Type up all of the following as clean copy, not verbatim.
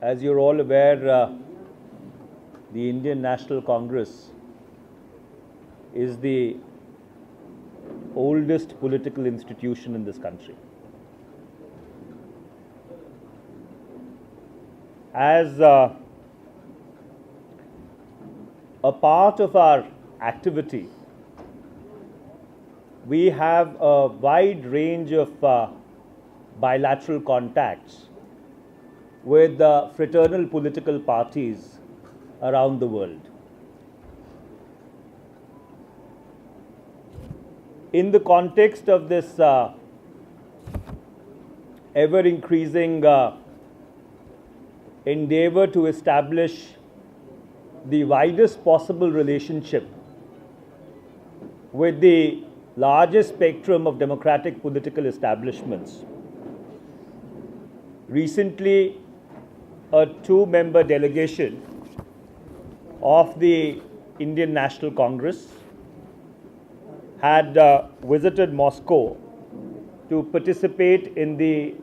As you're all aware, the Indian National Congress is the oldest political institution in this country. As a part of our activity, we have a wide range of bilateral contacts with fraternal political parties around the world. In the context of this ever-increasing endeavor to establish the widest possible relationship with the largest spectrum of democratic political establishments, recently a two-member delegation of the Indian National Congress had visited Moscow to participate in the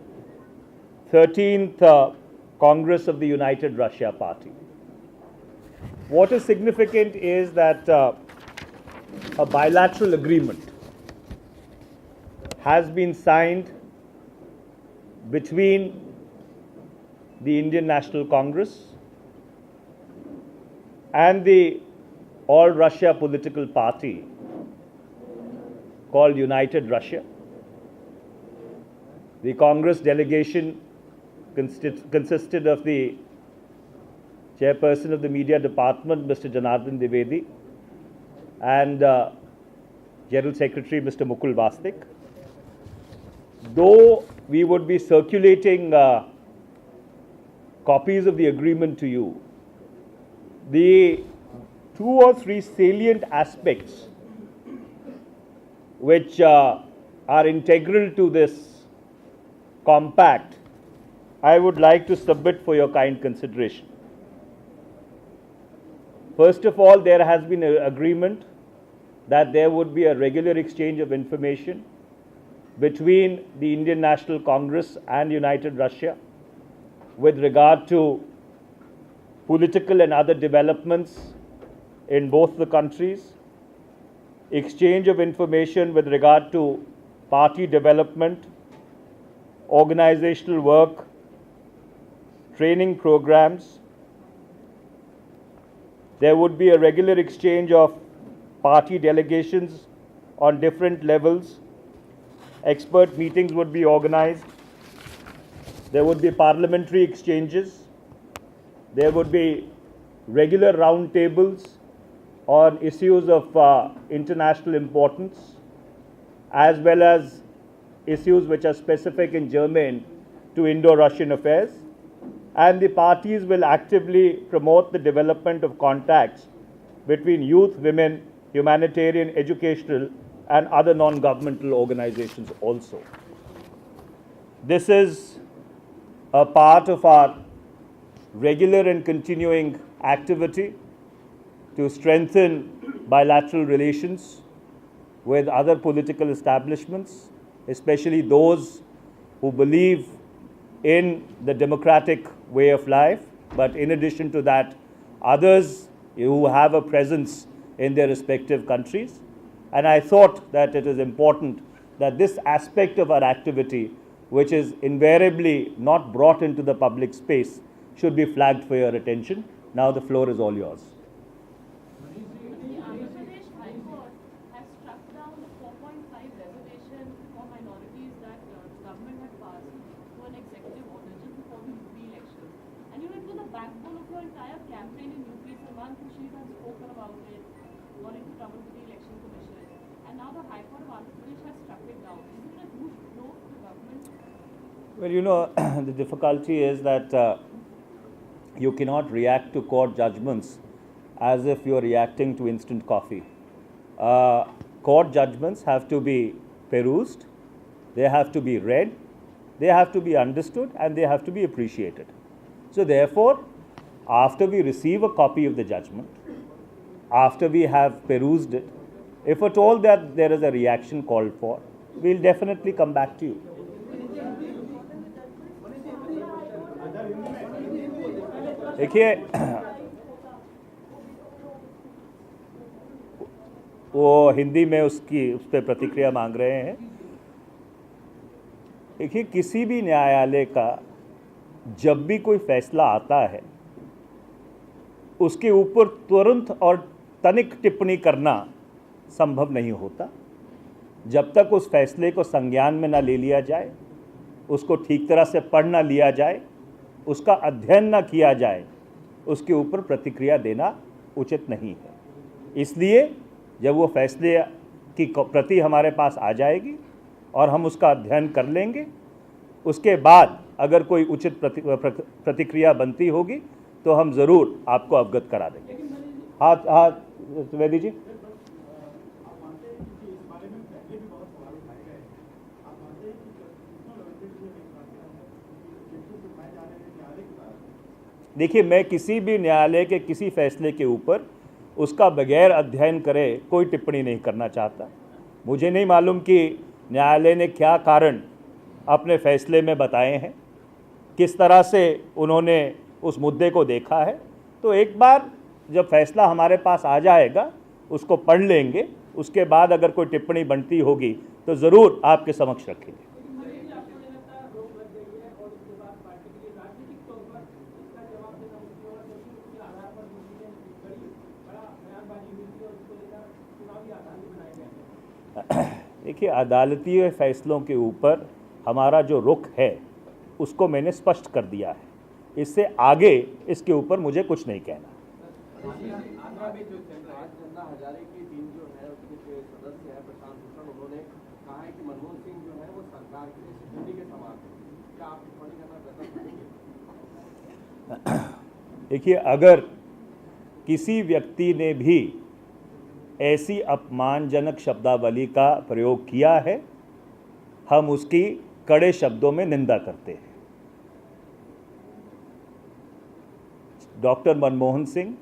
13th Congress of the United Russia Party. What is significant is that a bilateral agreement has been signed between the Indian National Congress and the All Russia political party called United Russia. The Congress delegation consisted of the chairperson of the media department, Mr. Janardhan Dwivedi, and General Secretary, Mr. Mukul Vastik. Though we would be circulating copies of the agreement to you, the two or three salient aspects which are integral to this compact, I would like to submit for your kind consideration. First of all, there has been an agreement that there would be a regular exchange of information between the Indian National Congress and United Russia with regard to political and other developments in both the countries, exchange of information with regard to party development, organizational work, training programs. There would be a regular exchange of party delegations on different levels. Expert meetings would be organized. There would be parliamentary exchanges. There would be regular roundtables on issues of international importance, as well as issues which are specific and germane to Indo-Russian affairs. And the parties will actively promote the development of contacts between youth, women, humanitarian, educational, and other non-governmental organizations also. This is a part of our regular and continuing activity to strengthen bilateral relations with other political establishments, especially those who believe in the democratic way of life, but in addition to that, others who have a presence in their respective countries. And I thought that it is important that this aspect of our activity, which is invariably not brought into the public space, should be flagged for your attention. Now the floor is all yours. The Andhra Pradesh High Court has struck down the 4.5 reservation for minorities that the government had passed through an executive order just before the UP elections. And it was the backbone of your entire campaign in UP. Salman Khurshid has spoken about it, wanting to trouble with the election commission. And now the High Court of Andhra Pradesh has struck it down. Isn't it a huge blow to the government? Well, you know, the difficulty is that you cannot react to court judgments as if you are reacting to instant coffee. Court judgments have to be perused, they have to be read, they have to be understood, and they have to be appreciated. So therefore, after we receive a copy of the judgment, after we have perused it, if at all that there is a reaction called for, we'll definitely come back to you. देखिए, वो हिंदी में उस पर प्रतिक्रिया मांग रहे हैं। देखिए, किसी भी न्यायालय का जब भी कोई फैसला आता है उसके ऊपर तुरंत और तनिक टिप्पणी करना संभव नहीं होता। जब तक उस फैसले को संज्ञान में ना ले लिया जाए, उसको ठीक तरह से पढ़ ना लिया जाए, उसका अध्ययन ना किया जाए, उसके ऊपर प्रतिक्रिया देना उचित नहीं है। इसलिए जब वो फैसले की प्रति हमारे पास आ जाएगी और हम उसका अध्ययन कर लेंगे, उसके बाद अगर कोई उचित प्रतिक्रिया बनती होगी तो हम ज़रूर आपको अवगत करा देंगे। हाँ त्रिवेदी जी। देखिए, मैं किसी भी न्यायालय के किसी फैसले के ऊपर उसका बगैर अध्ययन करे कोई टिप्पणी नहीं करना चाहता। मुझे नहीं मालूम कि न्यायालय ने क्या कारण अपने फैसले में बताए हैं, किस तरह से उन्होंने उस मुद्दे को देखा है। तो एक बार जब फैसला हमारे पास आ जाएगा उसको पढ़ लेंगे, उसके बाद अगर कोई टिप्पणी बनती होगी तो ज़रूर आपके समक्ष रखेंगे। देखिए, अदालती फैसलों के ऊपर हमारा जो रुख है उसको मैंने स्पष्ट कर दिया है। इससे आगे इसके ऊपर मुझे कुछ नहीं कहना। आंध्रा में जो चल रहा है, अन्ना हजारे की टीम जो है उसके जो सदस्य है प्रशांत भूषण, उन्होंने कहा है कि मनमोहन सिंह जो है वो सरकार के लिए सिक्योरिटी के समान है। क्या आप टिप्पणी करना चाहते हैं? देखिए, अगर किसी व्यक्ति ने भी ऐसी अपमानजनक शब्दावली का प्रयोग किया है, हम उसकी कड़े शब्दों में निंदा करते हैं। डॉक्टर मनमोहन सिंह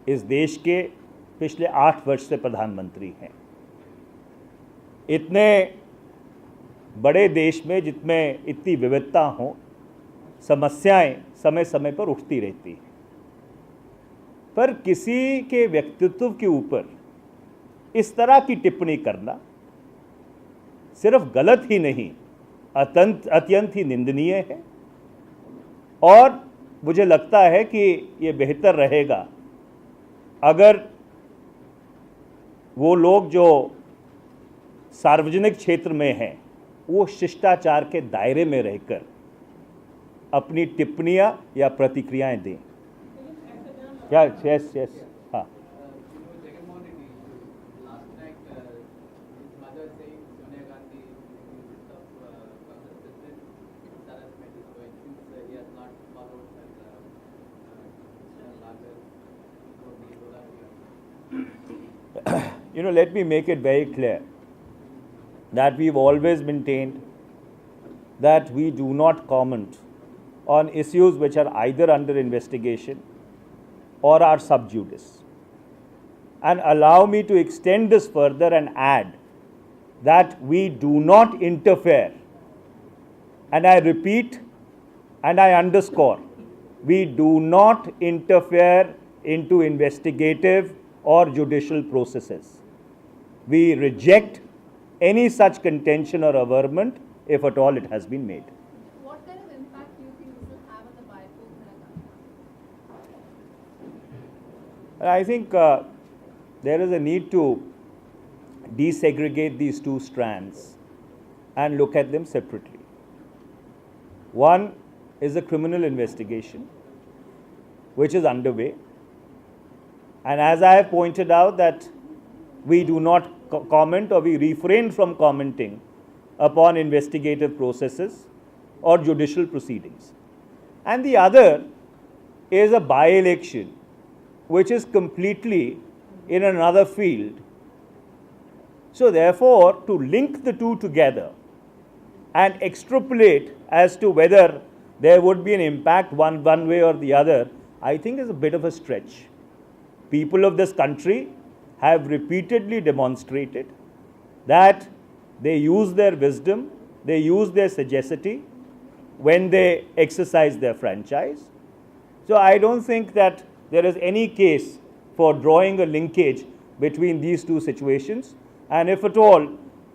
इस देश के पिछले 8 वर्ष से प्रधानमंत्री हैं। इतने बड़े देश में जिसमें इतनी विविधता हो, समस्याएं समय समय पर उठती रहती हैं, पर किसी के व्यक्तित्व के ऊपर इस तरह की टिप्पणी करना सिर्फ गलत ही नहीं, अत्यंत ही निंदनीय है। और मुझे लगता है कि ये बेहतर रहेगा अगर वो लोग जो सार्वजनिक क्षेत्र में हैं वो शिष्टाचार के दायरे में रहकर अपनी टिप्पणियां या प्रतिक्रियाएं दें। यस हाँ। You know, let me make it very clear that we've always maintained that we do not comment on issues which are either under investigation or are sub judice. And allow me to extend this further and add that we do not interfere. And I repeat and I underscore, we do not interfere into investigative or judicial processes. We reject any such contention or averment if at all it has been made. What kind of impact do you think this will have on the biofuels in Assam? I think there is a need to desegregate these two strands and look at them separately. One is a criminal investigation which is underway, and as I have pointed out that we do not comment or we refrain from commenting upon investigative processes or judicial proceedings. And the other is a by-election which is completely in another field. So therefore, to link the two together and extrapolate as to whether there would be an impact one way or the other, I think is a bit of a stretch. People of this country have repeatedly demonstrated that they use their wisdom, they use their sagacity when they exercise their franchise. So I don't think that there is any case for drawing a linkage between these two situations. And if at all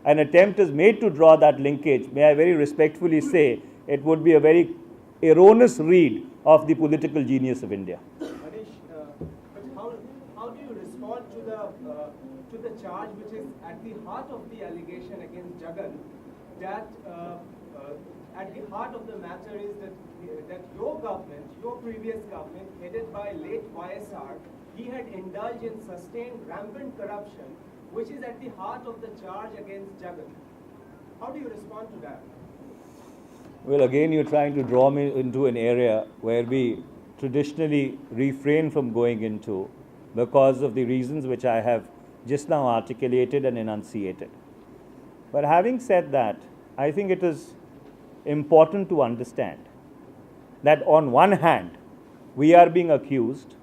an attempt is made to draw that linkage, may I very respectfully say it would be a very erroneous read of the political genius of India. Manish, but how do you respond to the charge which is at the heart of the allegation against Jagan, that at the heart of the matter is that your government, your previous government, headed by late YSR, he had indulged in sustained rampant corruption, which is at the heart of the charge against Jagan. How do you respond to that? Well, again, you're trying to draw me into an area where we traditionally refrain from going into because of the reasons which I have just now articulated and enunciated. But having said that, I think it is important to understand that on one hand, we are being accused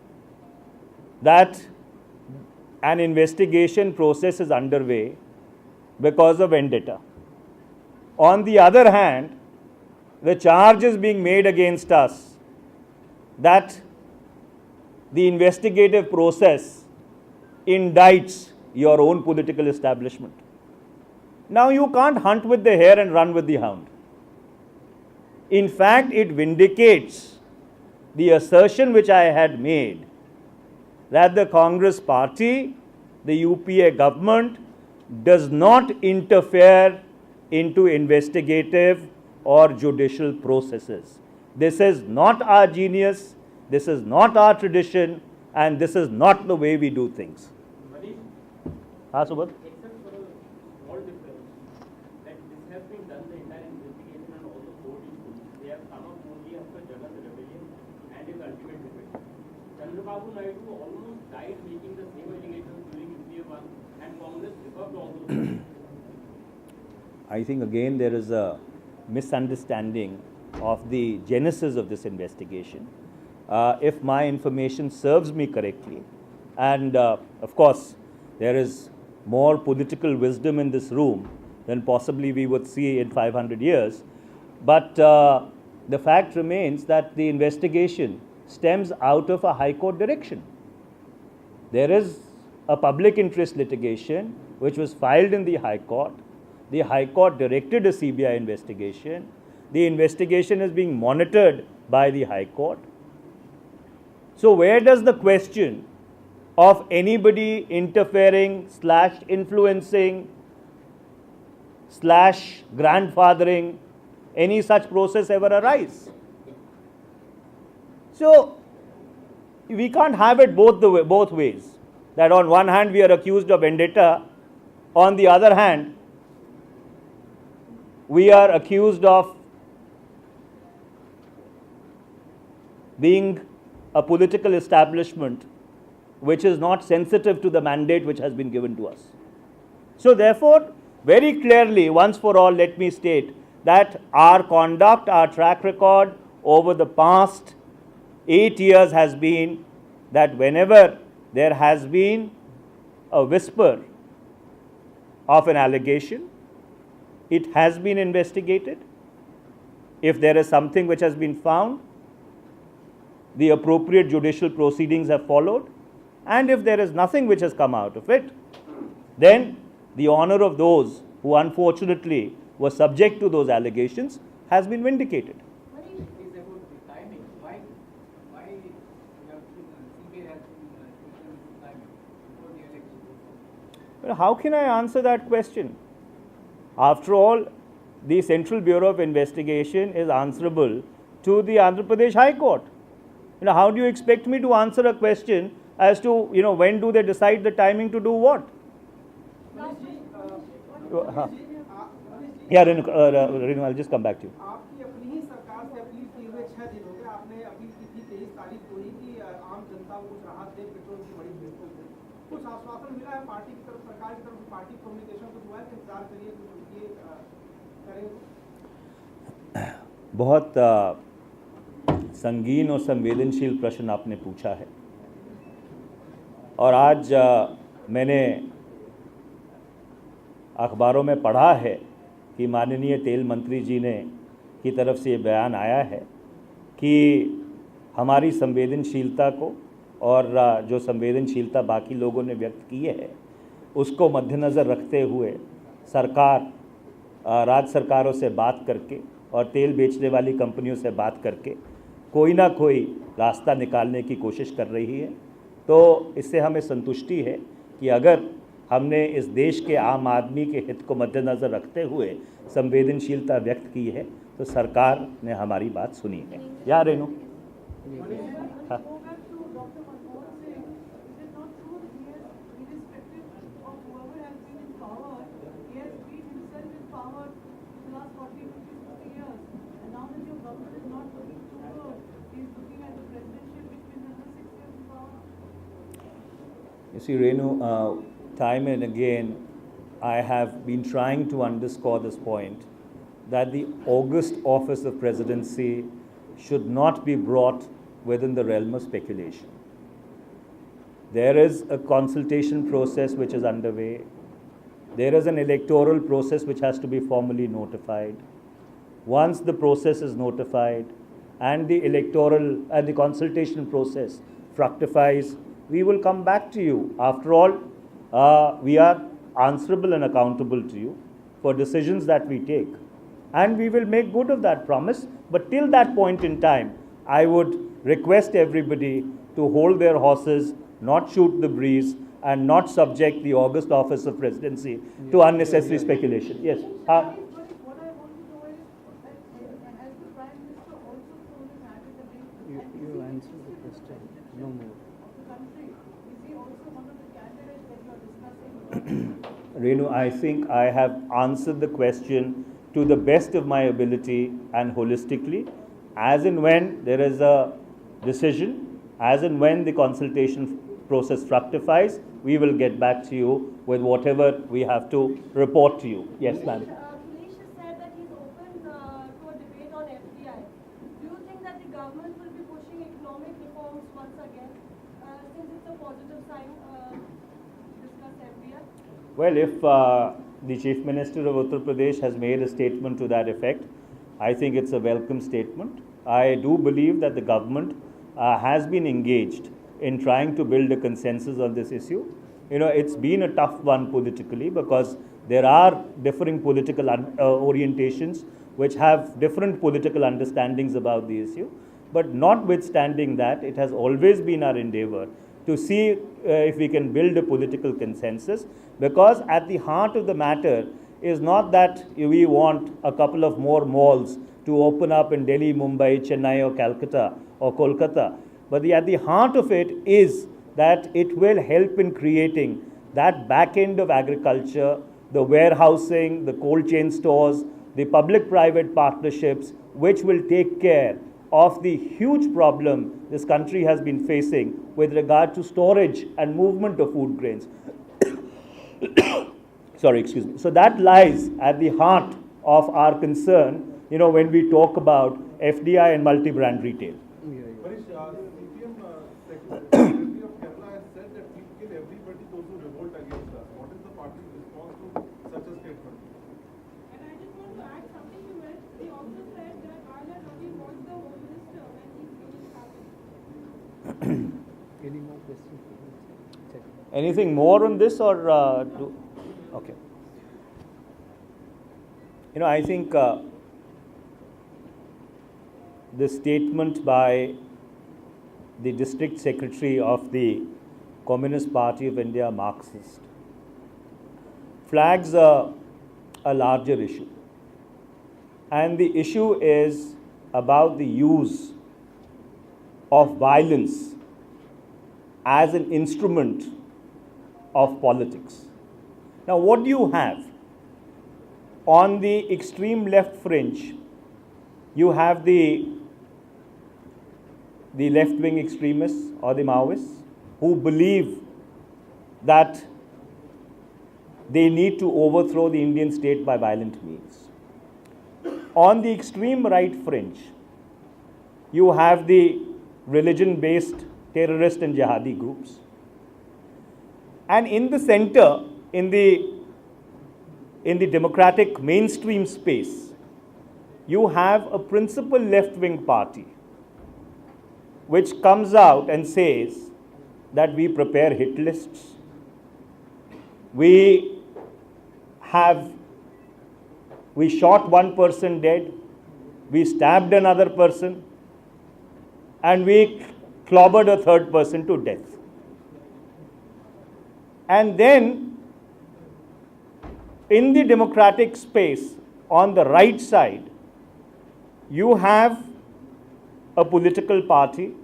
that an investigation process is underway because of vendetta. On the other hand, the charge is being made against us that the investigative process indicts your own political establishment. Now you can't hunt with the hare and run with the hound. In fact, it vindicates the assertion which I had made that the Congress party, the UPA government, does not interfere into investigative or judicial processes. This is not our genius, this is not our tradition, and this is not the way we do things. Manish, Subodh? except for a small difference, that this has been done, the entire investigation and all the court issues, they have come up only after Jagan's rebellion and his ultimate defeat. Chandrababu Naidu almost died making the same allegations during UPA 1, and Congress reversed all those. I think again there is a misunderstanding of the genesis of this investigation. If my information serves me correctly, and of course there is more political wisdom in this room than possibly we would see in 500 years, but the fact remains that the investigation stems out of a High Court direction. There is a public interest litigation which was filed in the High Court. The High Court directed a CBI investigation. The investigation is being monitored by the High Court. So where does the question of anybody interfering / influencing / grandfathering any such process ever arise? So we can't have it both ways. That on one hand we are accused of vendetta, on the other hand we are accused of being a political establishment which is not sensitive to the mandate which has been given to us. So therefore, very clearly, once for all, let me state that our conduct, our track record over the past 8 years has been that whenever there has been a whisper of an allegation, it has been investigated. If there is something which has been found, the appropriate judicial proceedings have followed, and if there is nothing which has come out of it, then the honor of those who unfortunately were subject to those allegations has been vindicated. Is about the timing. Why CBI has been timing before the election? Well, how can I answer that question? After all, the Central Bureau of Investigation is answerable to the Andhra Pradesh High Court. How do you expect me to answer a question as to, when do they decide the timing to do what? Yeah, Renu, I'll just come back to you. आपकी अपनी ही सरकार से appeal की हुए 6 दिन हो गए, आपने अपील की थी 23 तारीख को ही कि आम जनता को कुछ राहत दे पेट्रोल की बड़ी कीमतों से। कुछ आश्वासन मिला है पार्टी की तरफ, सरकार की तरफ, पार्टी कम्युनिकेशन कुछ हुआ है कि इंतजार करिए कुछ ये करें? बहुत संगीन और संवेदनशील प्रश्न आपने पूछा है, और आज मैंने अखबारों में पढ़ा है कि माननीय तेल मंत्री जी ने की तरफ से ये बयान आया है कि हमारी संवेदनशीलता को और जो संवेदनशीलता बाकी लोगों ने व्यक्त की है उसको मद्देनज़र रखते हुए सरकार राज्य सरकारों से बात करके और तेल बेचने वाली कंपनियों से बात करके कोई ना कोई रास्ता निकालने की कोशिश कर रही है। तो इससे हमें संतुष्टि है कि अगर हमने इस देश के आम आदमी के हित को मद्देनज़र रखते हुए संवेदनशीलता व्यक्त की है तो सरकार ने हमारी बात सुनी है। या रेनू हाँ। Go back to Dr. Manmohan Singh. Is it not true that he has, irrespective of whoever has been in power, he has been himself in power for the last 40, 50, 60 years. And now that your government is not looking too good, he is looking at the presidency which means another 6 years in power. You see, Renu, time and again, I have been trying to underscore this point that the august office of presidency should not be brought within the realm of speculation. There is a consultation process which is underway. There is an electoral process which has to be formally notified. Once the process is notified and the electoral and the consultation process fructifies, we will come back to you. After all, we are answerable and accountable to you for decisions that we take. And we will make good of that promise. But till that point in time, I would request everybody to hold their horses, not shoot the breeze, and not subject the august office of presidency to unnecessary speculation. Yes. What I want to know is that has the Prime Minister also thrown his hat in the ring? You answer the question. No more. Of the country, is he also one of the candidates that you are discussing? Renu, I think I have answered the question to the best of my ability and holistically. As and when there is a decision, as and when the consultation process fructifies, we will get back to you with whatever we have to report to you. Yes, ma'am. Akhilesh has said that he's open to a debate on FDI. Do you think that the government will be pushing economic reforms once again, since it's a positive sign to discuss FDI? Well, if the Chief Minister of Uttar Pradesh has made a statement to that effect, I think it's a welcome statement. I do believe that the government has been engaged in trying to build a consensus on this issue. You know, it's been a tough one politically because there are differing political orientations which have different political understandings about the issue. But notwithstanding that, it has always been our endeavor to see if we can build a political consensus, because at the heart of the matter is not that we want a couple of more malls to open up in Delhi, Mumbai, Chennai or Calcutta or Kolkata, but at the heart of it is that it will help in creating that back end of agriculture, the warehousing, the cold chain stores, the public-private partnerships, which will take care of the huge problem this country has been facing with regard to storage and movement of food grains. Sorry, excuse me. So that lies at the heart of our concern, you know, when we talk about FDI and multi-brand retail. Manish, CPM Secretary of Kerala has said that we kill everybody those who revolt against us. What is the party's response to such a statement? And I just want to add something to it. He also said that Arla Ravi was the Home Minister when these killings happened. Any more questions? Check. Anything more on this or okay. You know, I think the statement by the district secretary of the Communist Party of India, Marxist, flags a larger issue. And the issue is about the use of violence as an instrument of politics. Now, what do you have? On the extreme left fringe, you have the left-wing extremists or the Maoists who believe that they need to overthrow the Indian state by violent means. On the extreme right fringe, you have the religion-based terrorist and jihadi groups. And in the center, in the democratic mainstream space, you have a principal left-wing party which comes out and says that we prepare hit lists, we shot one person dead, we stabbed another person, and we clobbered a third person to death. And then, in the democratic space, on the right side, you have a political party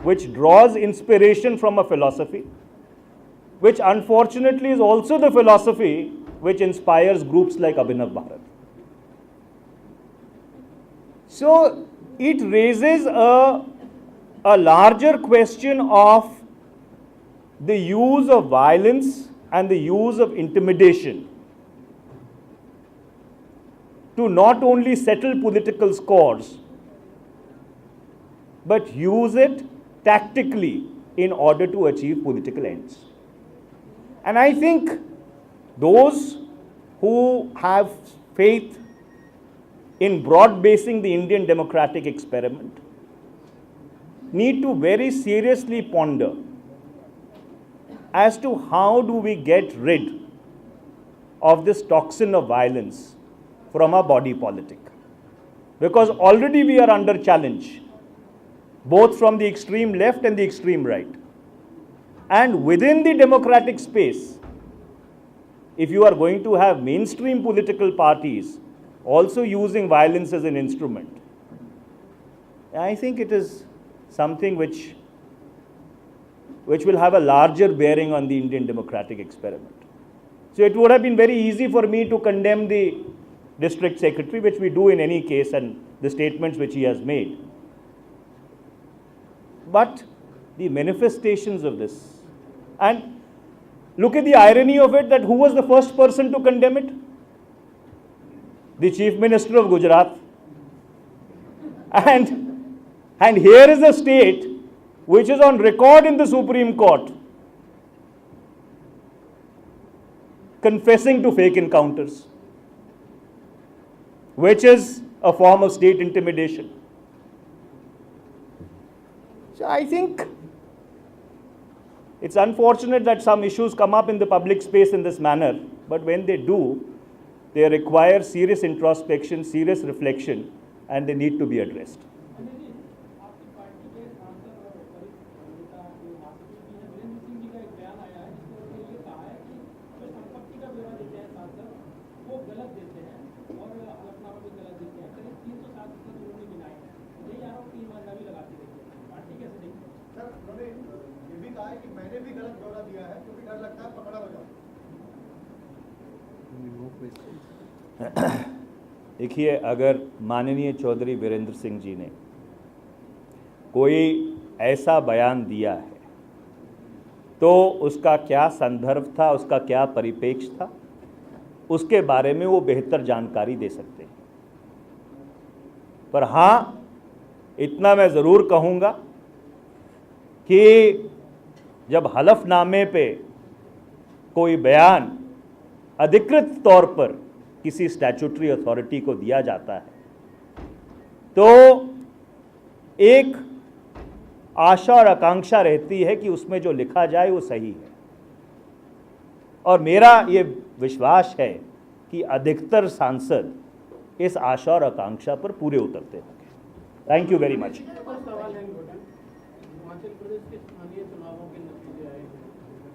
which draws inspiration from a philosophy, which unfortunately is also the philosophy which inspires groups like Abhinav Bharat. So it raises a larger question of the use of violence and the use of intimidation to not only settle political scores, but use it tactically in order to achieve political ends. And I think those who have faith in broad-basing the Indian democratic experiment need to very seriously ponder as to how do we get rid of this toxin of violence from our body politic. Because already we are under challenge, both from the extreme left and the extreme right. And within the democratic space, if you are going to have mainstream political parties also using violence as an instrument, I think it is something which will have a larger bearing on the Indian democratic experiment. So it would have been very easy for me to condemn the district secretary, which we do in any case, and the statements which he has made. But the manifestations of this, and look at the irony of it, that who was the first person to condemn it? The Chief Minister of Gujarat. And here is a state which is on record in the Supreme Court confessing to fake encounters, which is a form of state intimidation. So I think it's unfortunate that some issues come up in the public space in this manner, but when they do, they require serious introspection, serious reflection, and they need to be addressed. देखिए, अगर माननीय चौधरी वीरेंद्र सिंह जी ने कोई ऐसा बयान दिया है तो उसका क्या संदर्भ था, उसका क्या परिप्रेक्ष्य था, उसके बारे में वो बेहतर जानकारी दे सकते हैं। पर हाँ, इतना मैं ज़रूर कहूँगा कि जब हलफनामे पे कोई बयान अधिकृत तौर पर किसी स्टैट्यूटरी अथॉरिटी को दिया जाता है तो एक आशा और आकांक्षा रहती है कि उसमें जो लिखा जाए वो सही है, और मेरा ये विश्वास है कि अधिकतर सांसद इस आशा और आकांक्षा पर पूरे उतरते होंगे। Thank you very much. सवाल है हिमाचल प्रदेश के स्थानीय चुनावों के नतीजे आए हैं,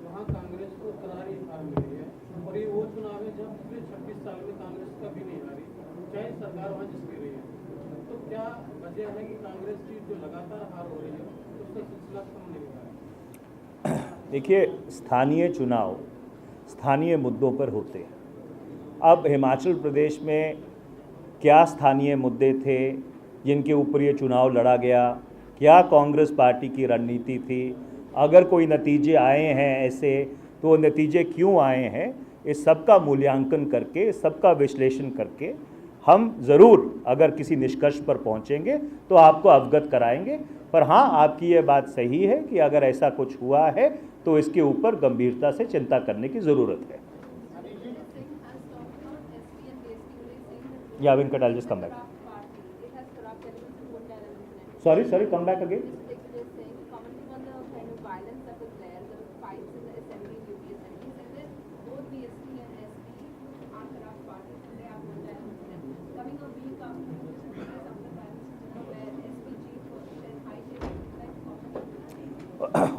वहाँ कांग्रेस को करारी हार मिली है, और ये वो चुनाव है जब पिछले 26 साल में कांग्रेस कभी नहीं हारी, चाहे सरकार वहाँ जिसकी रही है। तो क्या वजह है कि कांग्रेस की जो लगातार हार हो रही है उसका सिलसिला कम नहीं हो रहा है? देखिए, स्थानीय चुनाव स्थानीय मुद्दों पर होते हैं। अब हिमाचल प्रदेश में क्या स्थानीय मुद्दे थे जिनके ऊपर ये चुनाव लड़ा गया, क्या कांग्रेस पार्टी की रणनीति थी, अगर कोई नतीजे आए हैं ऐसे तो वो नतीजे क्यों आए हैं, इस सब का मूल्यांकन करके, इस सब का विश्लेषण करके हम ज़रूर अगर किसी निष्कर्ष पर पहुंचेंगे तो आपको अवगत कराएंगे। पर हाँ, आपकी ये बात सही है कि अगर ऐसा कुछ हुआ है तो इसके ऊपर गंभीरता से चिंता करने की ज़रूरत है। Yeah, Venkat, I'll just come back. Sorry, come back again.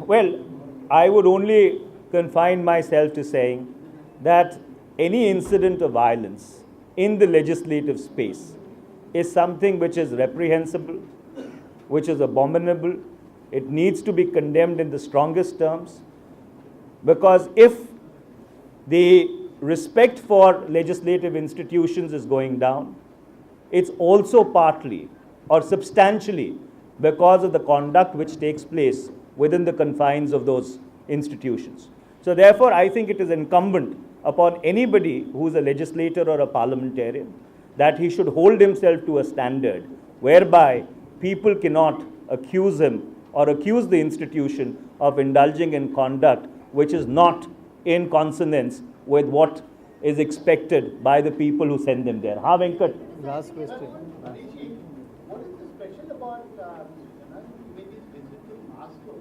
Well, I would only confine myself to saying that any incident of violence in the legislative space is something which is reprehensible, which is abominable. It needs to be condemned in the strongest terms, because if the respect for legislative institutions is going down, it's also partly or substantially because of the conduct which takes place within the confines of those institutions. So therefore, I think it is incumbent upon anybody who is a legislator or a parliamentarian that he should hold himself to a standard whereby people cannot accuse him or accuse the institution of indulging in conduct which is not in consonance with what is expected by the people who send them there. Ha, Venkat? Last question. Rishi, what is the special about Mr. Janardhan made his visit to Moscow?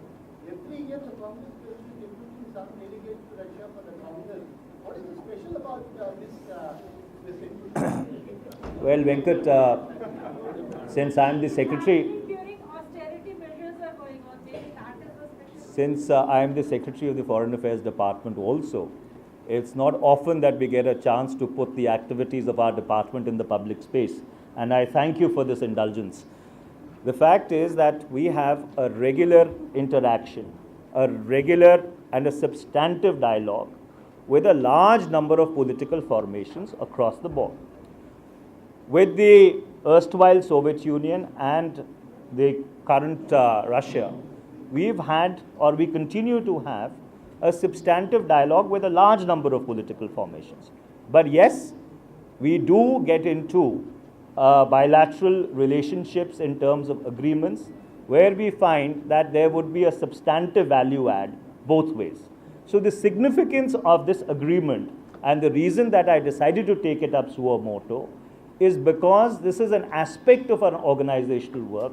Every year the Congress president including some delegates to Russia for the Congress. What is the special about this visit? Well, Venkat, since I am the secretary, During austerity measures are going on, maybe that is the special. since I am the secretary of the Foreign Affairs Department also, it's not often that we get a chance to put the activities of our department in the public space. And I thank you for this indulgence. The fact is that we have a regular interaction, a regular and a substantive dialogue with a large number of political formations across the board. With the erstwhile Soviet Union and the current Russia, we've had, or we continue to have, a substantive dialogue with a large number of political formations. But yes, we do get into bilateral relationships in terms of agreements where we find that there would be a substantive value add both ways. So the significance of this agreement and the reason that I decided to take it up suo moto is because this is an aspect of an organizational work.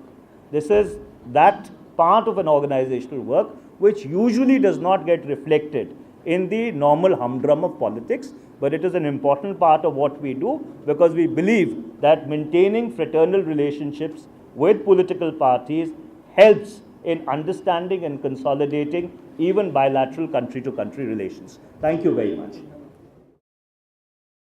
This is that part of an organizational work which usually does not get reflected in the normal humdrum of politics, but it is an important part of what we do because we believe that maintaining fraternal relationships with political parties helps in understanding and consolidating even bilateral country-to-country relations. Thank you very much.